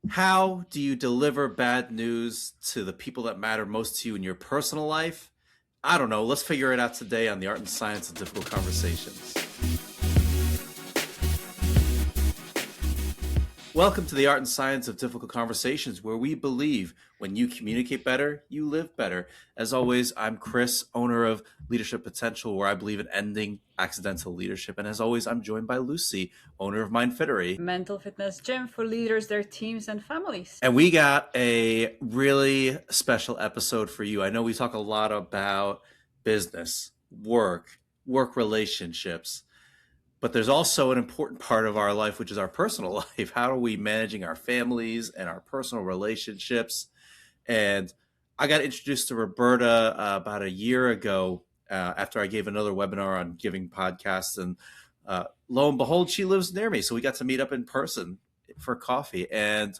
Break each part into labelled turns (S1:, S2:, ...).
S1: How do you deliver bad news to the people that matter most to you in your personal life? I don't know. Let's figure it out today on the Art and Science of Difficult Conversations. Welcome to the Art and Science of Difficult Conversations, where we believe when you communicate better, you live better. As always, I'm Chris, owner of Leadership Potential, where I believe in ending accidental leadership. And as always, I'm joined by Lucie, owner of Mindfittery.
S2: Mental fitness gym for leaders, their teams, and families.
S1: And we got a really special episode for you. I know we talk a lot about business, work relationships, but there's also an important part of our life, which is our personal life. How are we managing our families and our personal relationships? And I got introduced to Roberta about a year ago after I gave another webinar on giving podcasts. And lo and behold, she lives near me. So we got to meet up in person for coffee. And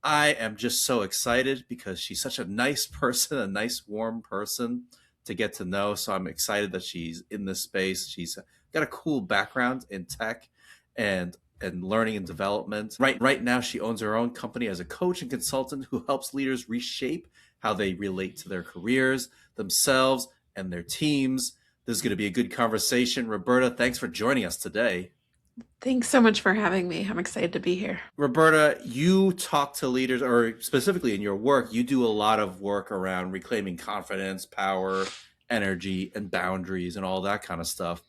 S1: I am just so excited because she's such a nice person, a nice, warm person to get to know. So I'm excited that she's in this space. She's got a cool background in tech and learning and development. Right now, she owns her own company as a coach and consultant who helps leaders reshape how they relate to their careers, themselves, and their teams. This is going to be a good conversation. Roberta, thanks for joining us today.
S3: Thanks so much for having me. I'm excited to be here.
S1: Roberta, you talk to leaders, or specifically in your work, you do a lot of work around reclaiming confidence, power, energy, and boundaries and all that kind of stuff.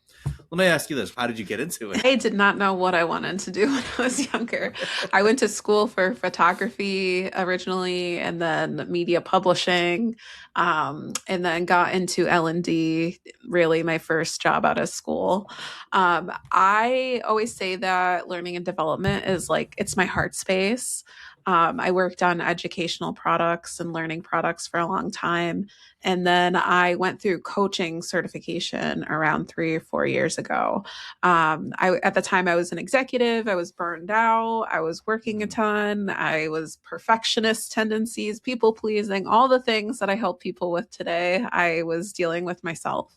S1: Let me ask you this. How did you get into it?
S3: I did not know what I wanted to do when I was younger. I went to school for photography originally and then media publishing, and then got into L&D, really my first job out of school. I always say that learning and development is like, it's my heart space. I worked on educational products and learning products for a long time. And then I went through coaching certification around 3 or 4 years ago. At the time I was an executive, I was burned out, I was working a ton, I was perfectionist tendencies, people pleasing, all the things that I help people with today, I was dealing with myself.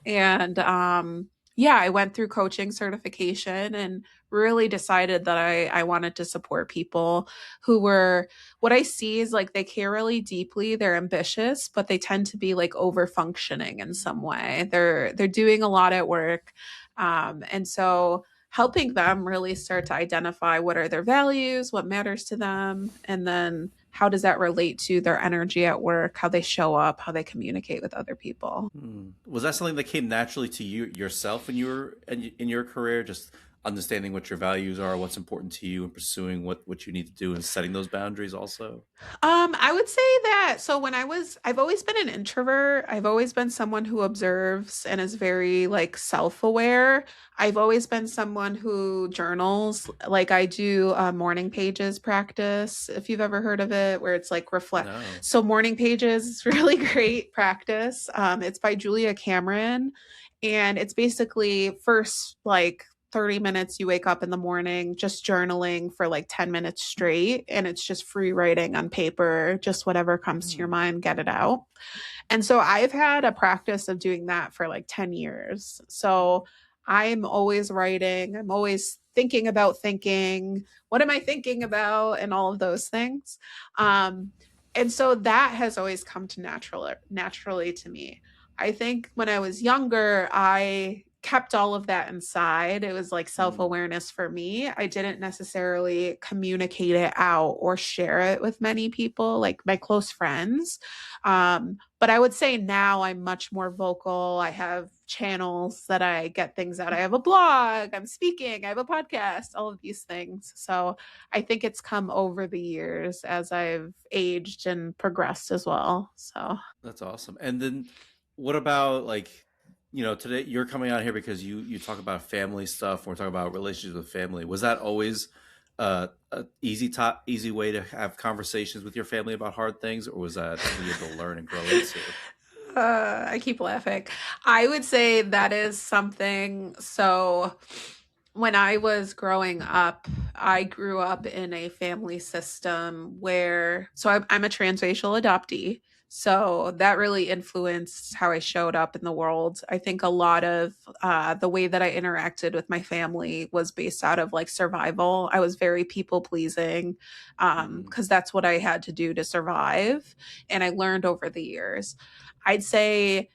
S3: And yeah, I went through coaching certification and really decided that I wanted to support people who were, what I see is like they care really deeply, they're ambitious, but they tend to be like over functioning in some way. They're doing a lot at work. And so helping them really start to identify what are their values, what matters to them, and then how does that relate to their energy at work, how they show up, how they communicate with other people.
S1: Was that something that came naturally to you yourself when you were in your career, just understanding what your values are, what's important to you, and pursuing what you need to do and setting those boundaries also?
S3: I would say that so I've always been an introvert. I've always been someone who observes and is very like self-aware. I've always been someone who journals. Like I do morning pages practice, if you've ever heard of it, where it's like reflect.
S1: No.
S3: So morning pages is really great practice. It's by Julia Cameron, and it's basically first like 30 minutes you wake up in the morning just journaling for like 10 minutes straight, and it's just free writing on paper, just whatever comes to your mind, get it out. And so I've had a practice of doing that for like 10 years. So I'm always writing, I'm always thinking about thinking, what am I thinking about, and all of those things. And so that has always come to naturally to me. I think when I was younger, I kept all of that inside. It was like self-awareness for me. I didn't necessarily communicate it out or share it with many people, like my close friends. But I would say now I'm much more vocal. I have channels that I get things out. I have a blog, I'm speaking, I have a podcast, all of these things. So I think it's come over the years as I've aged and progressed as well. So
S1: That's awesome. And then what about like, today you're coming out here because you talk about family stuff. We're talking about relationships with family. Was that always a easy way to have conversations with your family about hard things, or was that something you had to learn and grow into?
S3: I keep laughing. I would say that is something. So when I was growing up, I grew up in a family system where, so I'm a transracial adoptee. So that really influenced how I showed up in the world. I think a lot of the way that I interacted with my family was based out of like survival. I was very people pleasing
S1: Mm,
S3: because that's what I had to do to survive. And I learned over the years. I'd say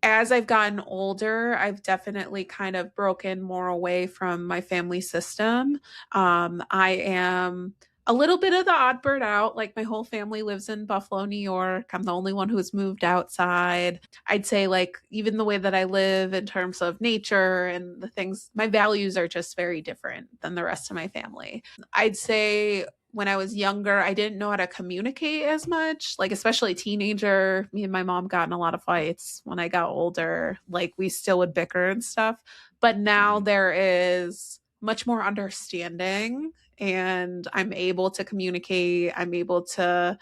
S3: as I've gotten older, I've definitely kind of broken more away from my family system. I am a little bit of the odd bird out. Like my whole family lives in Buffalo, New York. I'm the only one who's moved outside. I'd say, like, even the way that I live in terms of nature and the things, my values are just very different than the rest of my family. I'd say when I was younger, I didn't know how to communicate as much, like, especially teenager. Me and my mom got in a lot of fights. When I got older, like, we still would bicker and stuff. But now
S1: mm,
S3: there is much more understanding, and I'm able to communicate. I'm able to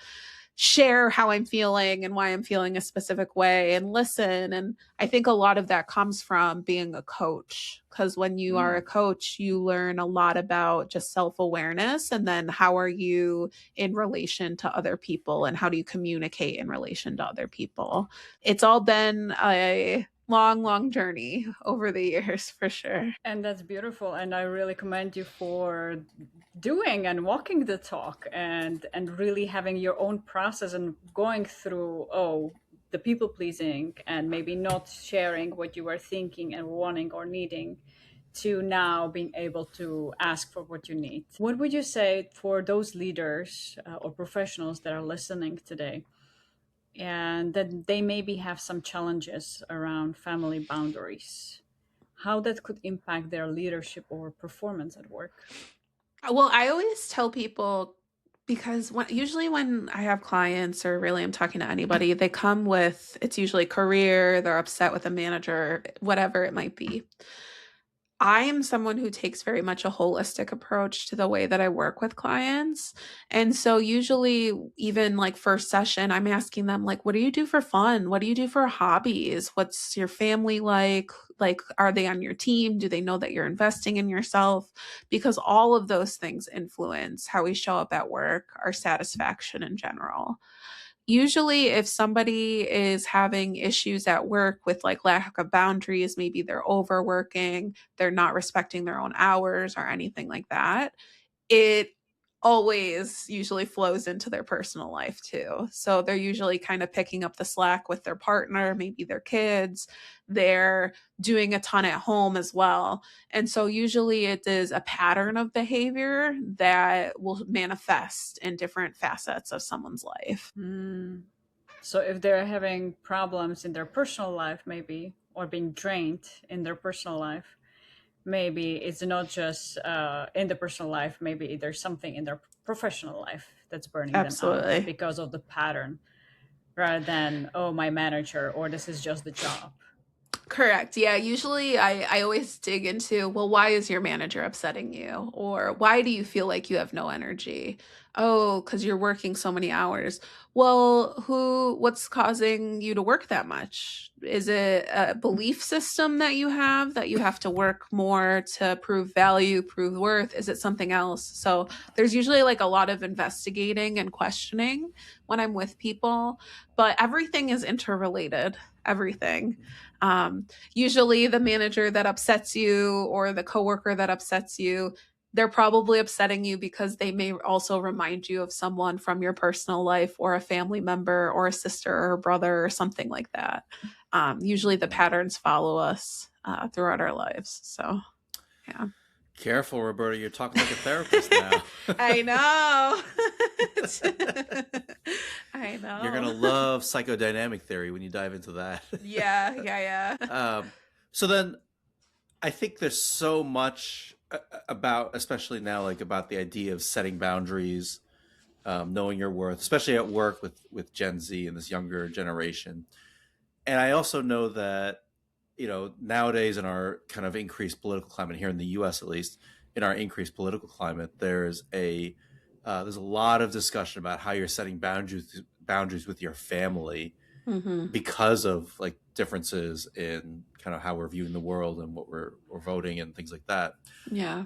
S3: share how I'm feeling and why I'm feeling a specific way and listen. And I think a lot of that comes from being a coach. Because when you are a
S1: mm.
S3: coach, you learn a lot about just self awareness. And then how are you in relation to other people and how do you communicate in relation to other people? It's all been a long, long journey over the years for sure.
S2: And that's beautiful. And I really commend you for doing and walking the talk and really having your own process and going through, the people pleasing and maybe not sharing what you were thinking and wanting or needing, to now being able to ask for what you need. What would you say for those leaders or professionals that are listening today and that they maybe have some challenges around family boundaries? How that could impact their leadership or performance at work?
S3: Well, I always tell people because usually when I have clients or really I'm talking to anybody, they come with it's usually career, they're upset with a manager, whatever it might be. I am someone who takes very much a holistic approach to the way that I work with clients. And so usually even like first session, I'm asking them like, what do you do for fun? What do you do for hobbies? What's your family like? Like, are they on your team? Do they know that you're investing in yourself? Because all of those things influence how we show up at work, our satisfaction in general. Usually, if somebody is having issues at work with like lack of boundaries, maybe they're overworking, they're not respecting their own hours or anything like that, it always usually flows into their personal life too. So they're usually kind of picking up the slack with their partner, maybe their kids. They're doing a ton at home as well. And so usually it is a pattern of behavior that will manifest in different facets of someone's life.
S2: Mm. So if they're having problems in their personal life, maybe, or being drained in their personal life, maybe it's not just in the personal life, maybe there's something in their professional life that's burning them out
S3: Absolutely.
S2: because of the pattern rather than, oh, my manager, or this is just the job.
S3: Correct. Yeah. Usually I always dig into, well, why is your manager upsetting you? Or why do you feel like you have no energy? Oh, because you're working so many hours. Well, what's causing you to work that much? Is it a belief system that you have to work more to prove value, prove worth? Is it something else? So there's usually like a lot of investigating and questioning when I'm with people, but everything is interrelated. Everything. Usually, the manager that upsets you or the coworker that upsets you, they're probably upsetting you because they may also remind you of someone from your personal life or a family member or a sister or a brother or something like that. Usually, the
S1: Mm.
S3: patterns follow us throughout our lives. So, yeah.
S1: Careful, Roberta. You're talking like a therapist now.
S3: I know. I
S1: You're going to
S3: know.
S1: love psychodynamic theory when you dive into that.
S3: Yeah, yeah, yeah.
S1: So then I think there's so much about, especially now, like about the idea of setting boundaries, knowing your worth, especially at work with Gen Z and this younger generation. And I also know that, nowadays in our kind of increased political climate here in the U.S., at least in our increased political climate, there's a lot of discussion about how you're setting boundaries with your family
S3: Hmm.
S1: because of like differences in kind of how we're viewing the world and what we're voting and things like that.
S3: Yeah.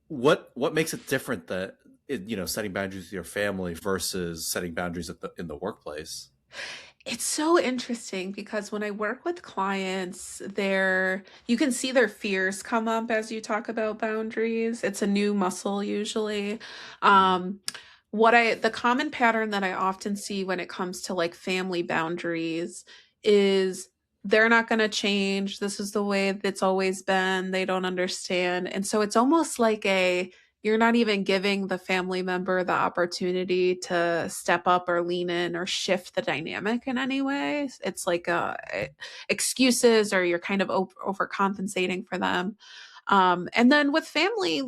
S1: What makes it different that setting boundaries with your family versus setting boundaries in the workplace?
S3: It's so interesting because when I work with clients, you can see their fears come up as you talk about boundaries. It's a new muscle usually.
S1: Mm.
S3: Um, the common pattern that I often see when it comes to like family boundaries is they're not going to change. This is the way it's always been. They don't understand. And so it's almost like you're not even giving the family member the opportunity to step up or lean in or shift the dynamic in any way. It's like excuses, or you're kind of overcompensating for them. And then with family,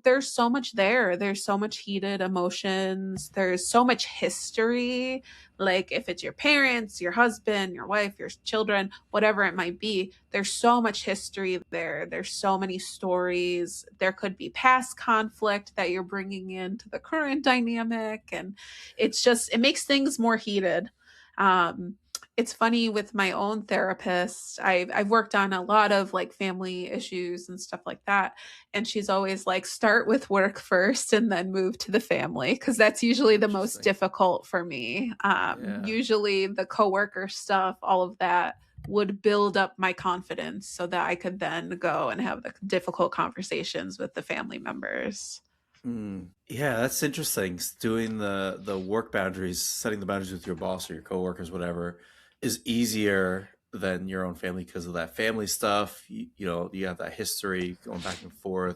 S3: there's so much there. There's so much heated emotions. There's so much history. Like if it's your parents, your husband, your wife, your children, whatever it might be, there's so much history there. There's so many stories. There could be past conflict that you're bringing into the current dynamic. And it makes things more heated. Um, it's funny with my own therapist. I've worked on a lot of like family issues and stuff like that. And she's always like, start with work first and then move to the family, because that's usually the most
S1: Interesting.
S3: difficult for me.
S1: Yeah.
S3: Usually the coworker stuff, all of that would build up my confidence so that I could then go and have the difficult conversations with the family members.
S1: Mm. Yeah, that's interesting. Doing the work boundaries, setting the boundaries with your boss or your coworkers, whatever, is easier than your own family because of that family stuff. You have that history going back and forth.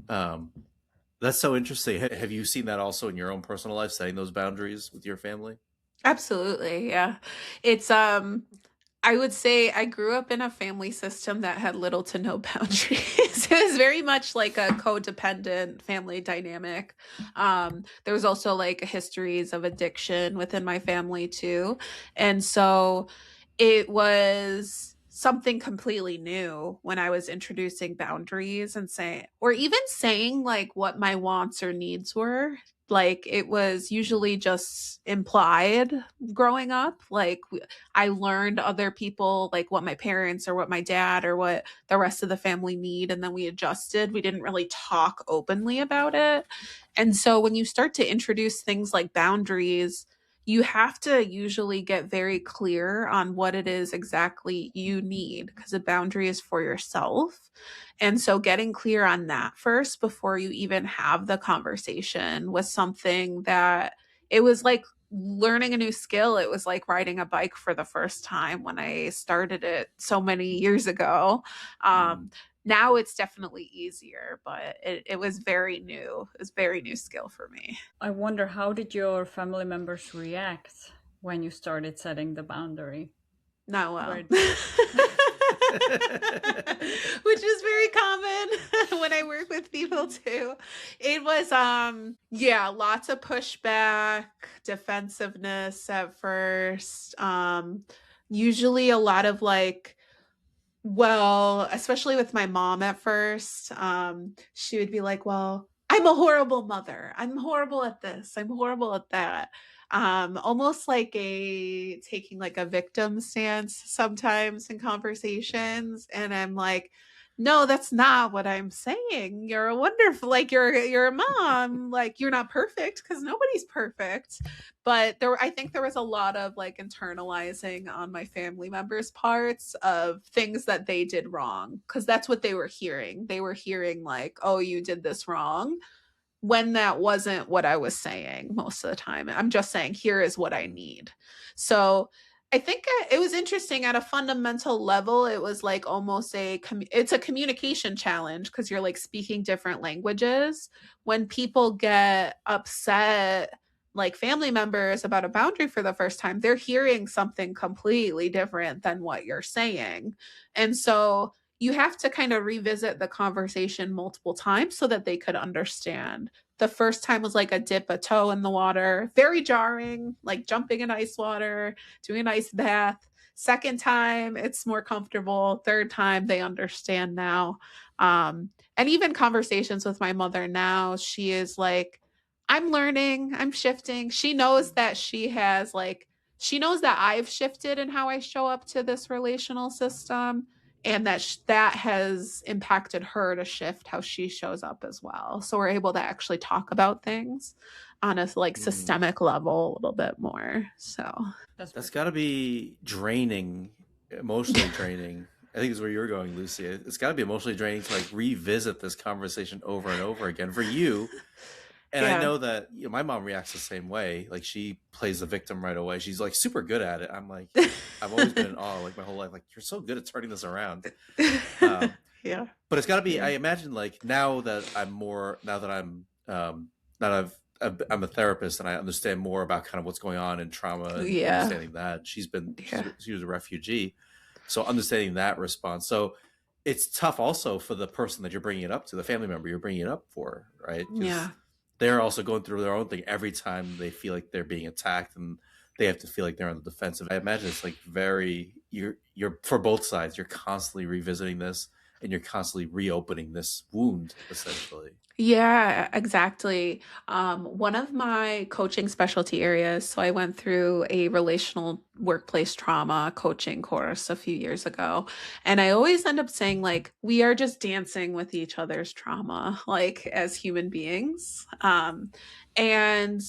S1: Um, that's so interesting. Have you seen that also in your own personal life, setting those boundaries with your family?
S3: Absolutely, yeah. It's I would say I grew up in a family system that had little to no boundaries. It was very much like a codependent family dynamic. There was also like histories of addiction within my family too. And so it was something completely new when I was introducing boundaries and or even saying like what my wants or needs were. Like it was usually just implied growing up. Like I learned other people, like what my parents or what my dad or what the rest of the family need, and then we adjusted. We didn't really talk openly about it. And so when you start to introduce things like boundaries, you have to usually get very clear on what it is exactly you need, because a boundary is for yourself. And so getting clear on that first before you even have the conversation was something that it was like learning a new skill. It was like riding a bike for the first time when I started it so many years ago.
S1: Mm.
S3: Now it's definitely easier, but it was very new. It was a very new skill for me.
S2: I wonder, how did your family members react when you started setting the boundary?
S3: Not well.
S2: Where
S3: Which is very common when I work with people too. It was yeah, lots of pushback, defensiveness at first. Usually a lot of like, well, especially with my mom at first, she would be like, "Well, I'm a horrible mother. I'm horrible at this. I'm horrible at that." Almost like a taking like a victim stance sometimes in conversations, and I'm like, "No, that's not what I'm saying. You're a wonderful, like you're a mom. Like you're not perfect, because nobody's perfect." But I think there was a lot of like internalizing on my family members' parts of things that they did wrong, because that's what they were hearing. They were hearing like, "Oh, you did this wrong," when that wasn't what I was saying most of the time. I'm just saying, here is what I need. So I think it was interesting at a fundamental level. It was like almost it's a communication challenge, because you're like speaking different languages. When people get upset, like family members, about a boundary for the first time, they're hearing something completely different than what you're saying. And so you have to kind of revisit the conversation multiple times so that they could understand. The first time was like a dip a toe in the water, very jarring, like jumping in ice water, doing an ice bath. Second time, it's more comfortable. Third time, they understand now. And even conversations with my mother now, she is like, I'm learning, I'm shifting. She knows that she knows that I've shifted in how I show up to this relational system. and that has impacted her to shift how she shows up as well. So we're able to actually talk about things on a like
S1: Mm.
S3: systemic level a little bit more. So
S2: That's
S1: That's
S2: very
S1: got to
S2: cool.
S1: be draining, emotionally draining. I think is where you're going, Lucy. It's got to be emotionally draining to like revisit this conversation over and over again for you. And I
S3: yeah.
S1: know that my mom reacts the same way. Like she plays the victim right away. She's like super good at it. I'm like, I've always been in awe, like my whole life. Like you're so good at turning this around. Um,
S3: yeah.
S1: but it's got to be.
S3: Yeah.
S1: I imagine like now that I'm a therapist and I understand more about kind of what's going on in trauma and
S3: Yeah.
S1: understanding that
S3: Yeah.
S1: she was a refugee, so understanding that response. So it's tough also for the person that you're bringing it up to, the family member you're bringing it up for, right? Because
S3: Yeah.
S1: they're also going through their own thing every time they feel like they're being attacked and they have to feel like they're on the defensive. I imagine it's like you're for both sides. You're constantly revisiting this and you're constantly reopening this wound, essentially.
S3: Yeah, exactly. One of my coaching specialty areas, so I went through a relational workplace trauma coaching course a few years ago. And I always end up saying, like, we are just dancing with each other's trauma, like as human beings. And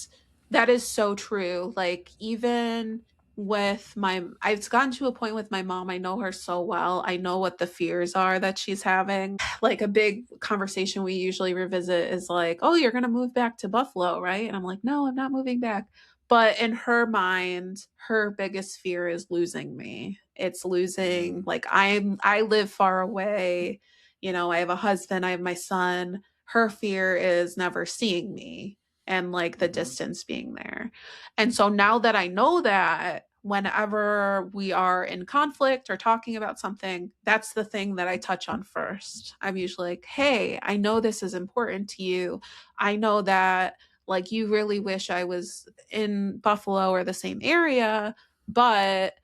S3: that is so true. Like, even with I've gotten to a point with my mom, I know her so well. I know what the fears are that she's having. Like a big conversation we usually revisit is like, "Oh, you're going to move back to Buffalo, right?" And I'm like, "No, I'm not moving back." But in her mind, her biggest fear is losing me. It's losing,
S1: Mm,
S3: like, I live far away. You know, I have a husband, I have my son. Her fear is never seeing me and like the
S1: mm-hmm,
S3: distance being there. And so now that I know that, whenever we are in conflict or talking about something, that's the thing that I touch on first. I'm usually like, "Hey, I know this is important to you. I know that like you really wish I was in Buffalo or the same area, but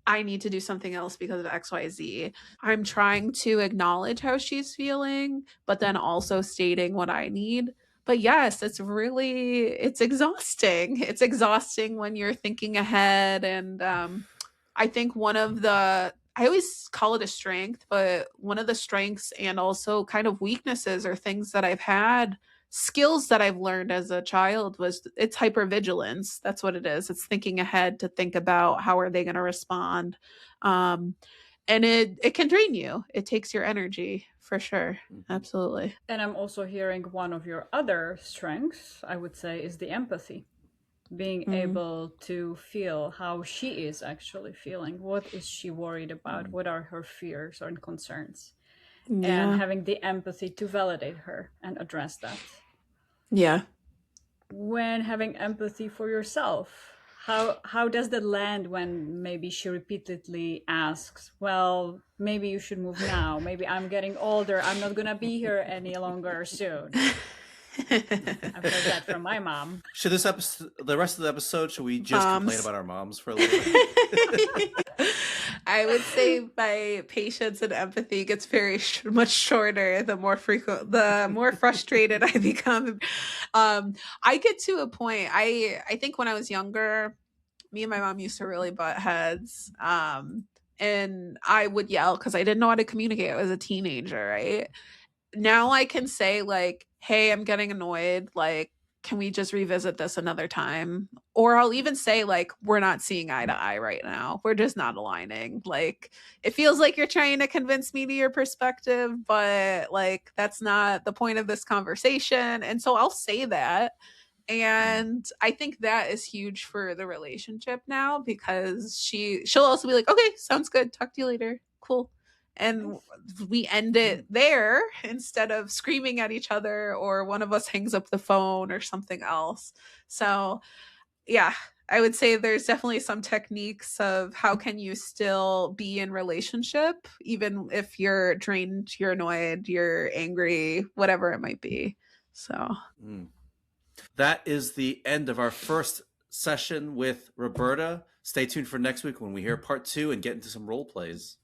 S3: I need to do something else because of XYZ." I'm trying to acknowledge how she's feeling, but then also stating what I need. But yes, it's exhausting. It's exhausting when you're thinking ahead. And I think I always call it a strength, but one of the strengths and also kind of weaknesses or things that I've had, skills that I've learned as a child, was it's hypervigilance. That's what it is. It's thinking ahead to think about how are they going to respond. Um, and it can drain you. It takes your energy for sure.
S1: mm-hmm,
S3: Absolutely.
S2: And I'm also hearing one of your other strengths, I would say, is the empathy. Being
S3: Mm,
S2: able to feel how she is actually feeling. What is she worried about?
S1: mm,
S2: What are her fears or concerns? And
S3: yeah.
S2: having the empathy to validate her and address that.
S3: Yeah.
S2: When having empathy for yourself, how does that land when maybe she repeatedly asks, well, maybe you should move now, maybe I'm getting older, I'm not gonna be here any longer soon. I've heard that from my mom.
S1: Should this episode, the rest of the episode, should we just complain
S3: Moms.
S1: about our moms for a little bit?
S3: I would say my patience and empathy gets much shorter the more frustrated I become. I get to a point. I think when I was younger, me and my mom used to really butt heads. And I would yell because I didn't know how to communicate. I was a teenager, right? Now I can say like, "Hey, I'm getting annoyed. Like, can we just revisit this another time?" Or I'll even say like, "We're not seeing eye to eye right now. We're just not aligning. Like, it feels like you're trying to convince me to your perspective, but like that's not the point of this conversation." And so I'll say that,
S1: Mm,
S3: and I think that is huge for the relationship now, because she'll also be like, "Okay, sounds good, talk to you later, cool." And
S2: Nice.
S3: we end it
S1: mm.
S3: there instead of screaming at each other, or one of us hangs up the phone or something else. So yeah, I would say there's definitely some techniques of how can you still be in relationship even if you're drained, you're annoyed, you're angry, whatever it might be. So
S1: Mm. That is the end of our first session with Roberta. Stay tuned for next week when we hear part two and get into some role plays.